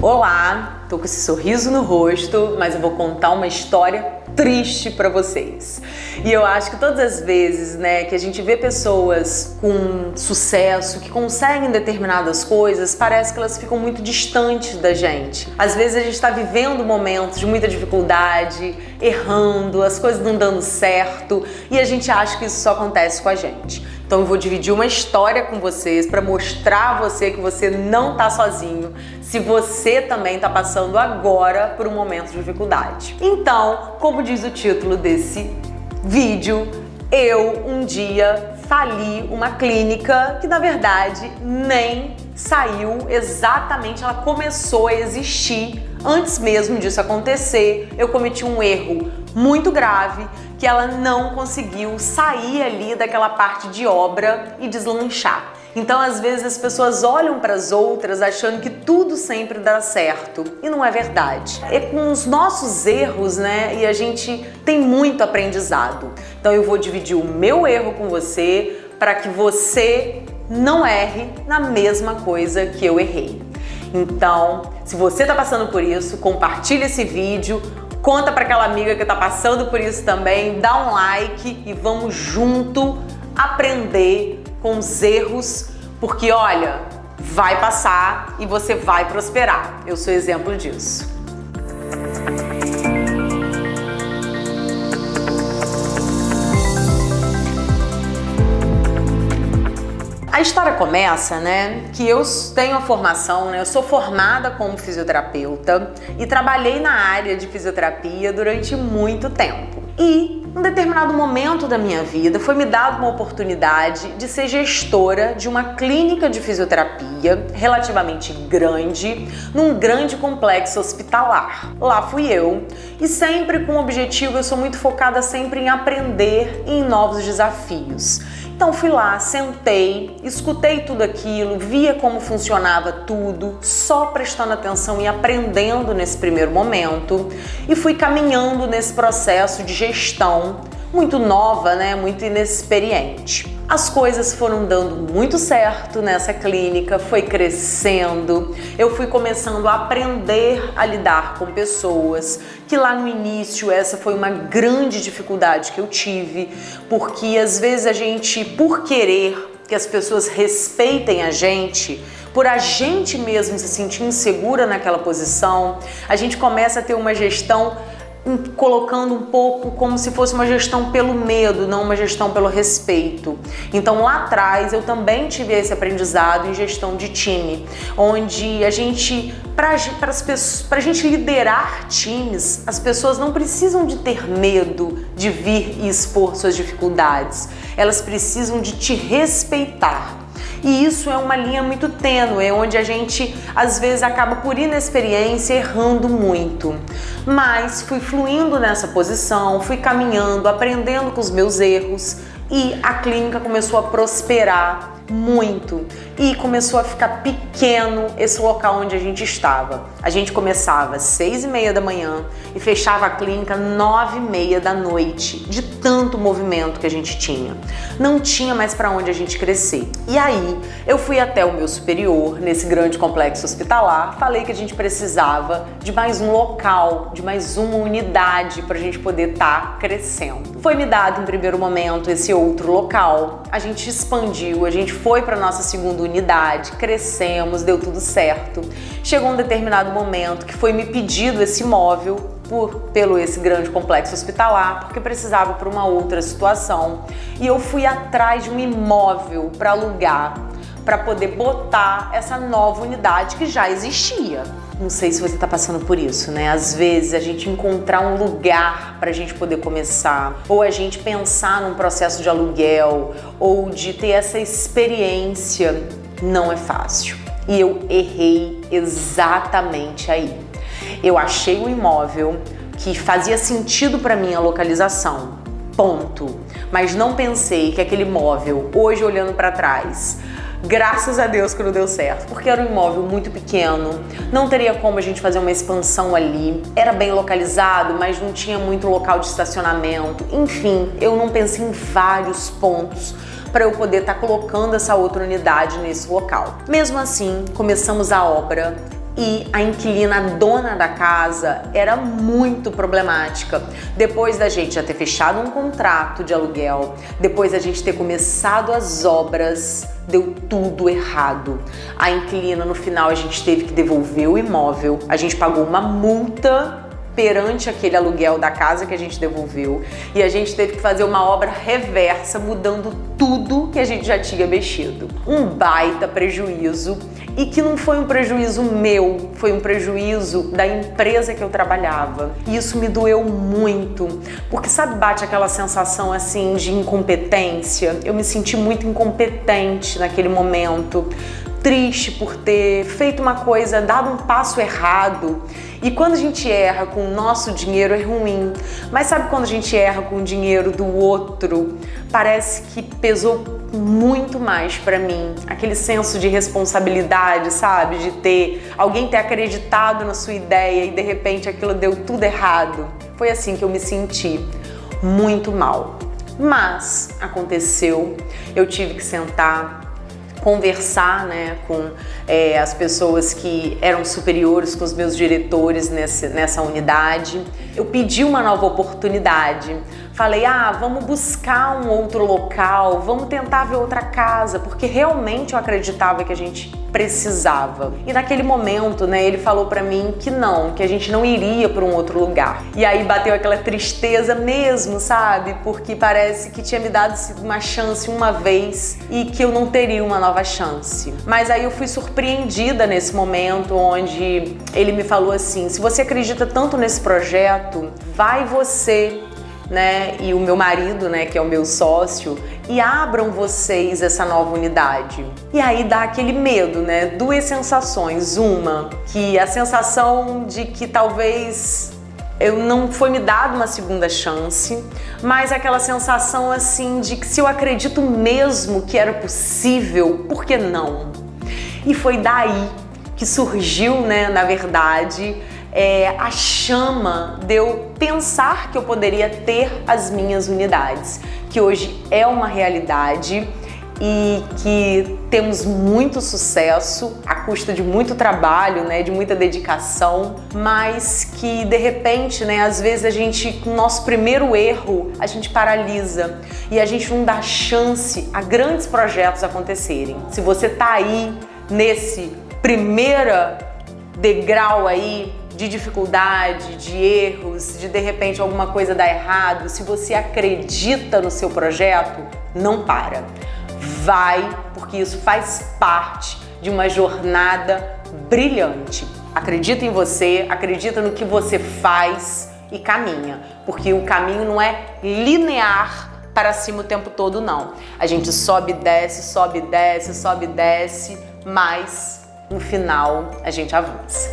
Olá, tô com esse sorriso no rosto, mas eu vou contar uma história triste pra vocês. E eu acho que todas as vezes, que a gente vê pessoas com sucesso, que conseguem determinadas coisas, parece que elas ficam muito distantes da gente. Às vezes a gente tá vivendo momentos de muita dificuldade, errando, as coisas não dando certo, e a gente acha que isso só acontece com a gente. Então eu vou dividir uma história com vocês para mostrar a você que você não tá sozinho, se você também tá passando agora por um momento de dificuldade. Então, como diz o título desse vídeo, eu um dia fali uma clínica que na verdade nem saiu exatamente, ela começou a existir antes mesmo disso acontecer. Eu cometi um erro muito grave, que ela não conseguiu sair ali daquela parte de obra e deslanchar. Então, às vezes, as pessoas olham para as outras achando que tudo sempre dá certo, e não é verdade. É com os nossos erros, e a gente tem muito aprendizado. Então, eu vou dividir o meu erro com você para que você não erre na mesma coisa que eu errei. Então, se você está passando por isso, compartilha esse vídeo, conta para aquela amiga que está passando por isso também, dá um like e vamos junto aprender com os erros, porque olha, vai passar e você vai prosperar. Eu sou exemplo disso. A história começa, que eu tenho a formação, eu sou formada como fisioterapeuta e trabalhei na área de fisioterapia durante muito tempo. E, em um determinado momento da minha vida, foi me dada uma oportunidade de ser gestora de uma clínica de fisioterapia relativamente grande, num grande complexo hospitalar. Lá fui eu, e sempre com o objetivo, eu sou muito focada sempre em aprender e em novos desafios. Então fui lá, sentei, escutei tudo aquilo, via como funcionava tudo, só prestando atenção e aprendendo nesse primeiro momento, e fui caminhando nesse processo de gestão muito nova, muito inexperiente. As coisas foram dando muito certo nessa clínica, foi crescendo, eu fui começando a aprender a lidar com pessoas, que lá no início essa foi uma grande dificuldade que eu tive, porque às vezes a gente, por querer que as pessoas respeitem a gente, por a gente mesmo se sentir insegura naquela posição, a gente começa a ter uma gestão colocando um pouco como se fosse uma gestão pelo medo, não uma gestão pelo respeito. Então lá atrás eu também tive esse aprendizado em gestão de time, onde a gente, pra gente liderar times, as pessoas não precisam de ter medo de vir e expor suas dificuldades, elas precisam de te respeitar. E isso é uma linha muito tênue, onde a gente às vezes acaba por inexperiência errando muito. Mas fui fluindo nessa posição, fui caminhando, aprendendo com os meus erros e a clínica começou a prosperar muito e começou a ficar pequeno esse local onde a gente estava. A gente começava às 6h30 da manhã e fechava a clínica 9h30 da noite, de tanto movimento que a gente tinha. Não tinha mais para onde a gente crescer. E aí eu fui até o meu superior, nesse grande complexo hospitalar, falei que a gente precisava de mais um local, de mais uma unidade para a gente poder estar crescendo. Foi me dado em primeiro momento esse outro local, a gente expandiu, a gente foi para nossa segunda unidade, crescemos, deu tudo certo. Chegou um determinado momento que foi me pedido esse imóvel pelo esse grande complexo hospitalar, porque precisava para uma outra situação. E eu fui atrás de um imóvel para alugar, para poder botar essa nova unidade que já existia. Não sei se você está passando por isso, Às vezes a gente encontrar um lugar para a gente poder começar, ou a gente pensar num processo de aluguel, ou de ter essa experiência, não é fácil. E eu errei exatamente aí. Eu achei um imóvel que fazia sentido para mim a localização, ponto. Mas não pensei que aquele imóvel, hoje olhando para trás, graças a Deus que não deu certo, porque era um imóvel muito pequeno, não teria como a gente fazer uma expansão ali, era bem localizado, mas não tinha muito local de estacionamento, enfim, eu não pensei em vários pontos para eu poder estar colocando essa outra unidade nesse local. Mesmo assim, começamos a obra, E a inquilina, a dona da casa, era muito problemática. Depois da gente já ter fechado um contrato de aluguel, depois da gente ter começado as obras, deu tudo errado. A inquilina, no final, a gente teve que devolver o imóvel, a gente pagou uma multa perante aquele aluguel da casa que a gente devolveu e a gente teve que fazer uma obra reversa, mudando tudo que a gente já tinha mexido. Um baita prejuízo, e que não foi um prejuízo meu, foi um prejuízo da empresa que eu trabalhava. E isso me doeu muito, porque sabe, bate aquela sensação assim de incompetência. Eu me senti muito incompetente naquele momento, triste por ter feito uma coisa, dado um passo errado. E quando a gente erra com o nosso dinheiro é ruim, mas sabe quando a gente erra com o dinheiro do outro, parece que pesou muito mais pra mim, aquele senso de responsabilidade, sabe? De alguém ter acreditado na sua ideia e de repente aquilo deu tudo errado. Foi assim que eu me senti, muito mal. Mas aconteceu, eu tive que sentar, conversar, né, com as pessoas que eram superiores, com os meus diretores nessa unidade. Eu pedi uma nova oportunidade. Falei, vamos buscar um outro local, vamos tentar ver outra casa, porque realmente eu acreditava que a gente precisava. E naquele momento, né, ele falou pra mim que não, que a gente não iria para um outro lugar. E aí bateu aquela tristeza mesmo, sabe? Porque parece que tinha me dado uma chance uma vez e que eu não teria uma nova chance. Mas aí eu fui surpreendida nesse momento onde ele me falou assim, se você acredita tanto nesse projeto, vai você, né, e o meu marido, né, que é o meu sócio, e abram vocês essa nova unidade. E aí dá aquele medo, né, duas sensações. Uma, que a sensação de que talvez eu não foi me dado uma segunda chance, mas aquela sensação assim de que se eu acredito mesmo que era possível, por que não? E foi daí que surgiu, né, na verdade, a chama de eu pensar que eu poderia ter as minhas unidades, que hoje é uma realidade e que temos muito sucesso à custa de muito trabalho, né, de muita dedicação, mas que de repente, né, às vezes a gente, com o nosso primeiro erro, a gente paralisa e a gente não dá chance a grandes projetos acontecerem. Se você tá aí nesse primeiro degrau aí de dificuldade, de erros, de repente alguma coisa dar errado, se você acredita no seu projeto, não para. Vai, porque isso faz parte de uma jornada brilhante. Acredita em você, acredita no que você faz e caminha, porque o caminho não é linear para cima o tempo todo, não. A gente sobe, desce, sobe, desce, sobe, desce, mas no final a gente avança.